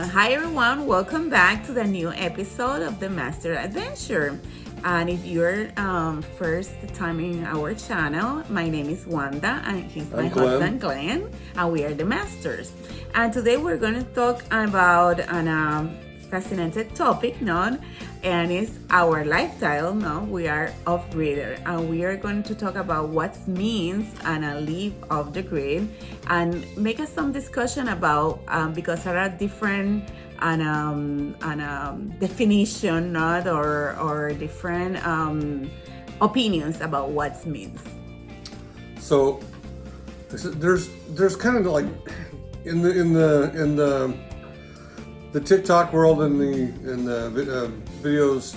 Hi everyone, welcome back to the new episode of the Master Adventure. And if you're first time in our channel, my name is Wanda and he's my husband Glenn, and we are the Masters. And today we're going to talk about an fascinating topic, and it's our lifestyle. We are off-gridder, and we are going to talk about what means and live off the grid, and make us some discussion about because there are different definition, or different opinions about what means. So there's kind of like in the TikTok world and the videos,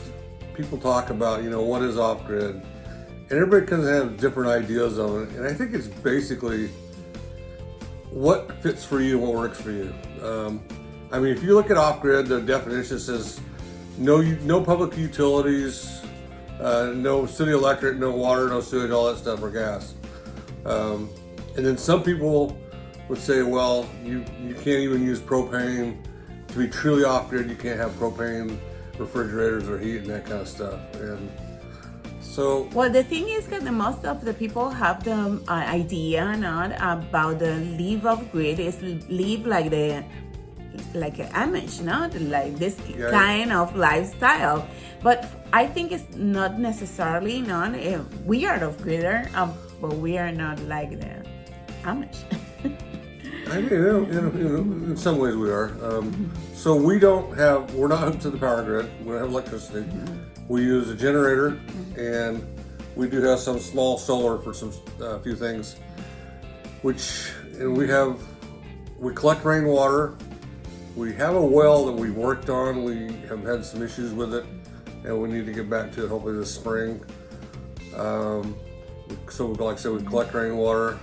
people talk about what is off grid, and everybody kind of has different ideas on it. And I think it's basically what fits for you and what works for you. I mean, if you look at off grid, the definition says no public utilities, no city electric, no water, no sewage, all that stuff, or gas. And then some people would say, well, you can't even use propane. To be truly off grid, you can't have propane refrigerators or heat and that kind of stuff. And so, well, the thing is that most of the people have the idea about the live off grid is live like an Amish, like this kind of lifestyle. But I think it's not necessarily we are off gridder, but we are not like the Amish. I mean, in some ways we are. So we're not hooked to the power grid. We don't have electricity. We use a generator, and we do have some small solar for some few things. We collect rainwater. We have a well that we worked on. We have had some issues with it, and we need to get back to it hopefully this spring. So like I said, we collect rainwater.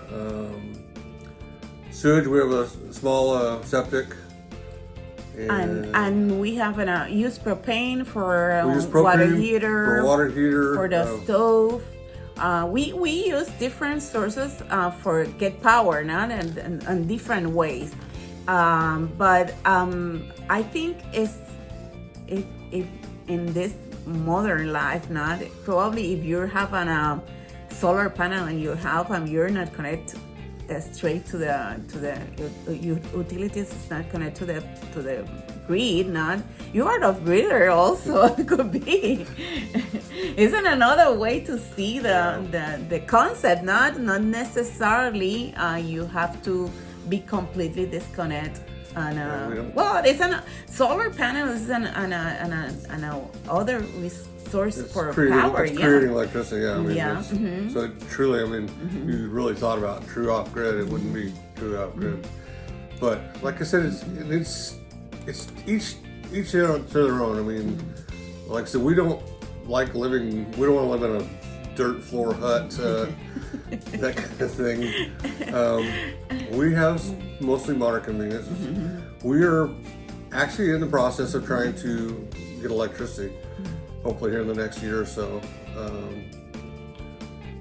Sewage, we have a small septic. And we have use propane for water heater, for the stove. We use different sources for get power, and different ways. But I think if in this modern life, probably if you have a solar panel in your house and you're not connected straight to the utilities, is not connected to the grid, you are off gridder also. It could be. Isn't another way to see the concept? Not necessarily you have to be completely disconnected. And it's an solar panel is an other source for power. It's creating electricity. I mean, so truly, if you really thought about true off grid, it wouldn't be true off grid. But like I said, it's each to their own. I mean, like I said, we don't want to live in a dirt floor hut, that kind of thing. We have mostly modern conveniences. We are actually in the process of trying to get electricity, hopefully here in the next year or so.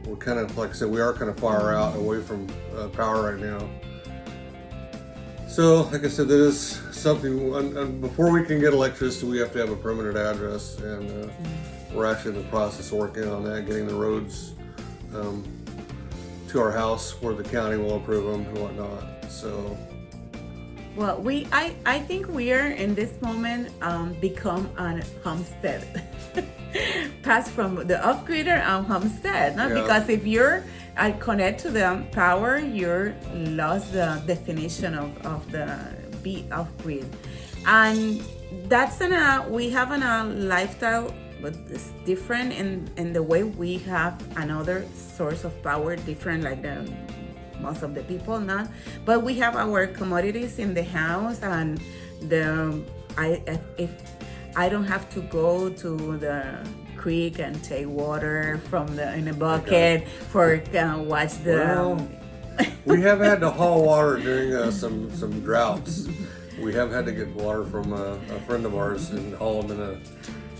We're kind of, like I said, we are kind of far out away from power right now. So, like I said, that is something, and before we can get electricity, we have to have a permanent address, and we're actually in the process of working on that, getting the roads to our house where the county will approve them and whatnot. So, well, I think we are in this moment become a homestead. Pass from the off-gridder and homestead, because if you're connect to the power, you're lost the definition of the be off-grid, and that's we have a lifestyle, but it's different in the way we have another source of power, different like most of the people now. But we have our commodities in the house, and if I don't have to go to the creek and take water in a bucket for watch the. Well, we have had to haul water during some droughts. We have had to get water from a friend of ours and haul them in a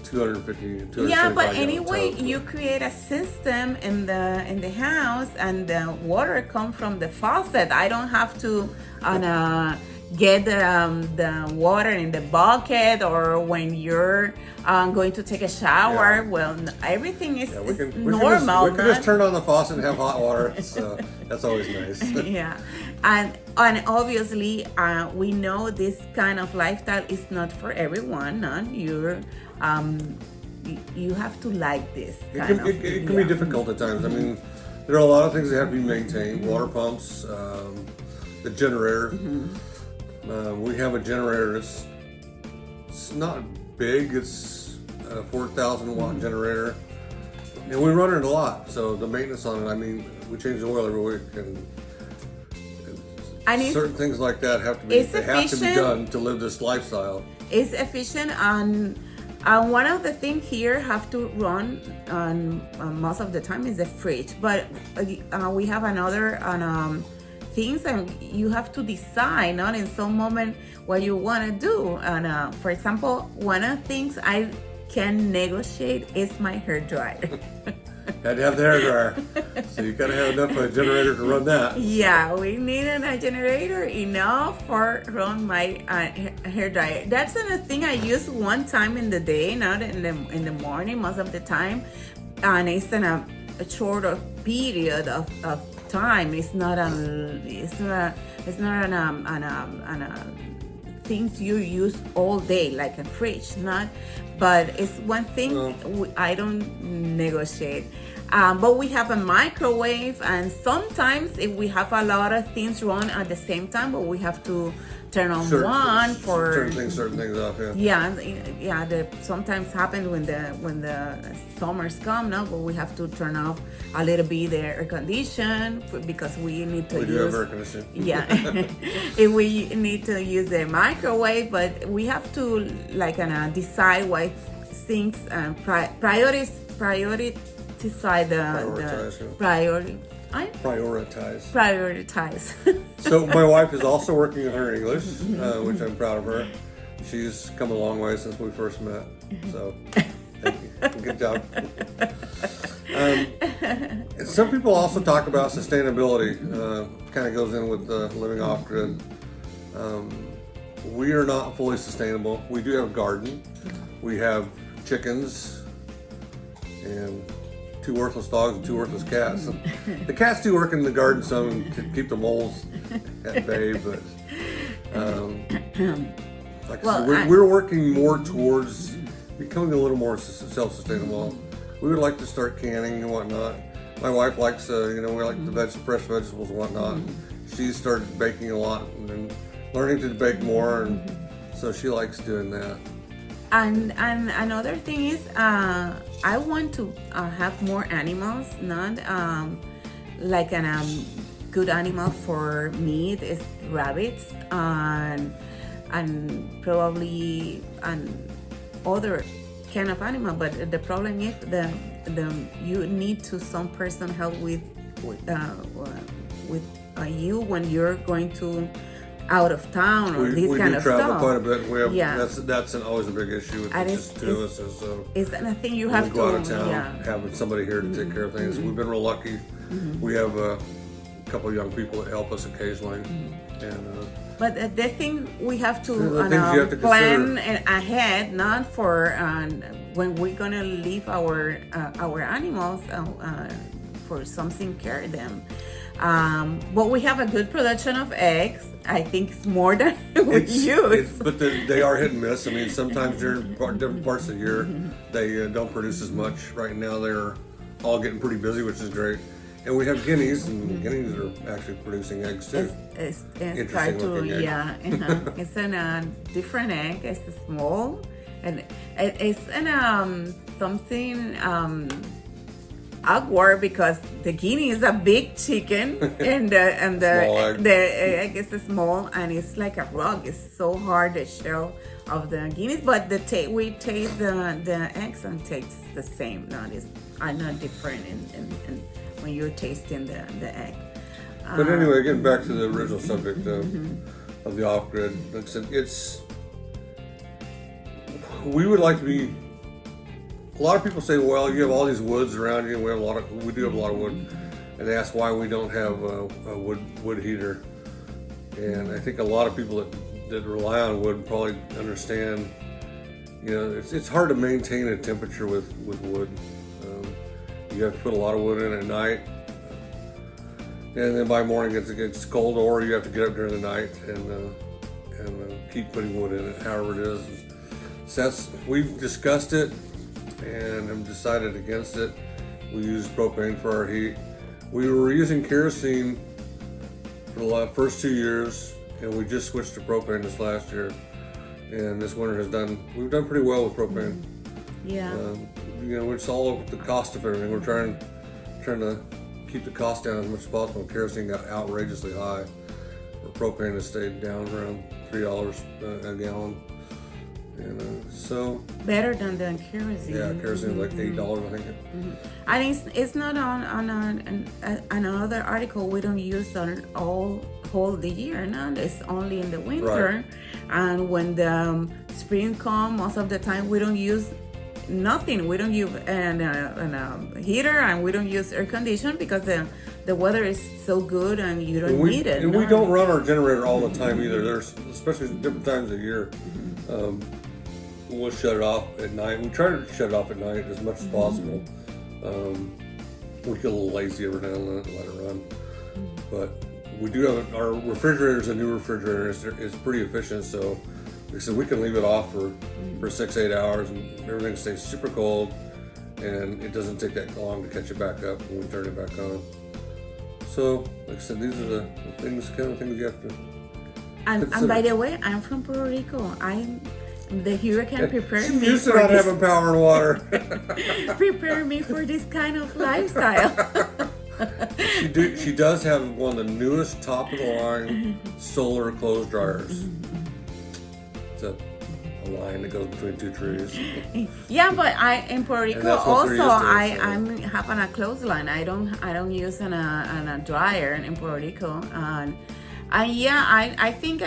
250. Yeah, but anyway, you create a system in the house, and the water comes from the faucet. I don't have to get the water in the bucket, or when you're going to take a shower. Yeah. Well, everything is, Yeah, is we normal. can just turn on the faucet and have hot water. So that's always nice. Yeah, and obviously we know this kind of lifestyle is not for everyone. Not you have to like this. It can be difficult at times. I mean, there are a lot of things that have to be maintained. Water pumps, the generator. We have a generator that's it's not big. It's a 4,000 watt generator, and we run it a lot. So the maintenance on it, I mean, we change the oil every week, and certain things like that have to be done to live this lifestyle. It's efficient, and one of the things here have to run on most of the time is the fridge, but we have another things, and you have to decide not in some moment what you want to do. And for example, one of the things I can negotiate is my hair dryer. Had to have the hair dryer, so you gotta have enough of a generator to run that. Yeah, we need a generator enough for run my hair dryer. That's the thing I use one time in the day, not in the morning most of the time, and it's in a shorter period of time. It's not things you use all day like a fridge, not. But it's one thing I don't negotiate. But we have a microwave, and sometimes if we have a lot of things run at the same time, but we have to turn on one for certain things off. Yeah. That sometimes happens when the summers come, no, but we have to turn off a little bit the air condition because we need to use. We do have air conditioning. Yeah, if we need to use the microwave, but we have to decide what things prioritize Prioritize. So my wife is also working on her English, which I'm proud of her. She's come a long way since we first met. So thank you. Good job. Some people also talk about sustainability. Kind of goes in with living off grid. We are not fully sustainable. We do have a garden. We have chickens and 2 worthless dogs and 2 worthless cats. The cats do work in the garden some to keep the moles at bay, but like I said, we're working more towards becoming a little more self-sustainable. We would like to start canning and whatnot. My wife likes, we like the fresh vegetables and whatnot. She started baking a lot and learning to bake more, and so she likes doing that. And another thing is, I want to have more animals, not like a good animal for meat is rabbits and probably other kind of animal. But the problem is you need some person help with you when you're going to out of town or this kind of stuff. We do travel quite a bit. We have, that's always a big issue with just 2 of us. It's a thing you have to go out of town, having somebody here to take care of things. We've been real lucky. We have a couple of young people that help us occasionally. But the thing we have to plan ahead, not for when we're gonna leave our animals for something care them. But we have a good production of eggs. I think it's more than we use. But they are hit and miss. I mean, sometimes during different parts of the year, they don't produce as much. Right now, they're all getting pretty busy, which is great. And we have guineas, and guineas are actually producing eggs too. It's hard to, it's a different egg. It's small, and it's something awkward because the guinea is a big chicken and the egg is small and it's like a rock. It's so hard, the shell of the guineas, but we taste the eggs and taste the same. No, it's not different in when you're tasting the egg. But anyway, getting back to the original subject of the off-grid, like I said, we would like to be. A lot of people say, well, you have all these woods around you, and we do have a lot of wood, and they ask why we don't have a wood heater. And I think a lot of people that rely on wood probably understand, you know, it's hard to maintain a temperature with wood. You have to put a lot of wood in at night, and then by morning it gets cold, or you have to get up during the night and keep putting wood in it, however it is. So we've discussed it and have decided against it. We use propane for our heat. We were using kerosene for the first 2 years, and we just switched to propane this last year. And this winter we've done pretty well with propane. Yeah. You know, it's all the cost of everything. We're trying to keep the cost down as much as possible. Kerosene got outrageously high. Propane has stayed down around $3 a gallon. And so better than the kerosene. Yeah, kerosene is like $8, I think. I think it's not on another article. We don't use on whole the year. No, it's only in the winter, Right. And when the spring comes, most of the time we don't use nothing. We don't use a heater, and we don't use air condition because the weather is so good and you don't need it. And we don't run our generator all the time either. There's especially different times of year. We'll shut it off at night. We try to shut it off at night as much as possible. We get a little lazy every now and then and let it run. But we do have our refrigerator is a new refrigerator. It's pretty efficient, so like I said, we can leave it off for 6-8 hours and everything stays super cold, and it doesn't take that long to catch it back up when we turn it back on. So, like I said, these are the kind of things you have to. And by the way, I'm from Puerto Rico. The hurricane prepared me used to for not this. having power and water. Prepare me for this kind of lifestyle. She does have one of the newest top of the line solar clothes dryers. It's a line that goes between two trees. Yeah, but in Puerto Rico that's what they're also used to, so. I'm have a clothesline. I don't use a dryer in Puerto Rico, and yeah, I think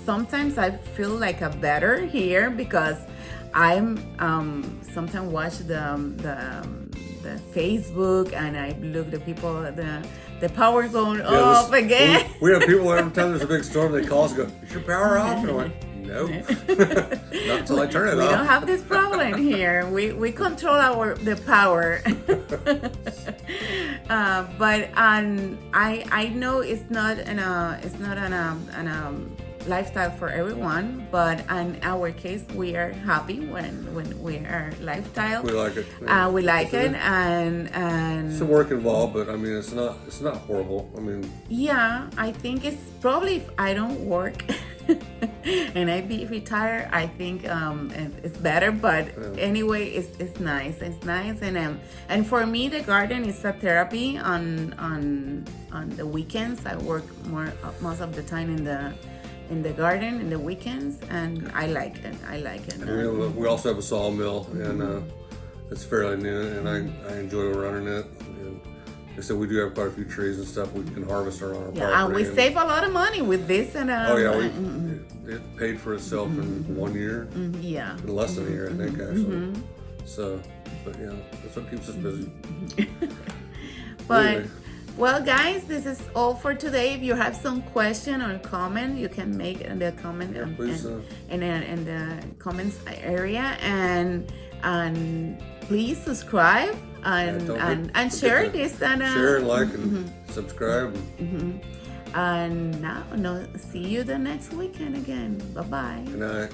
sometimes I feel like a better here because I'm sometimes watch the Facebook, and I look the people the power going off again. We have people every time there's a big storm, they call us and go, "Is your power off?" And I'm like, "No, not until I turn it off." We don't have this problem here. We control the power. But I know it's not an lifestyle for everyone, but in our case, we are happy when we are lifestyle. We like it. We like it, and it's some work involved, but I mean, it's not horrible. I mean, yeah, I think it's probably if I don't work and I be retired, I think it's better. But anyway, it's nice. It's nice, and for me, the garden is a therapy. On the weekends, I work most of the time in the garden in the weekends, and I like it. and we also have a sawmill, and it's fairly new, and I enjoy running it. And like I said, we do have quite a few trees and stuff we can harvest on our property. Yeah, and we save a lot of money with this. And it paid for itself in 1 year. Yeah, in less than a year, I think, actually. So, but yeah, that's what keeps us busy. But. Anyway. Well, guys, this is all for today. If you have some question or comment, you can make in the comment in the comments area, and please subscribe and share this and share and like and subscribe. And now, see you the next weekend again. Bye bye. Good night.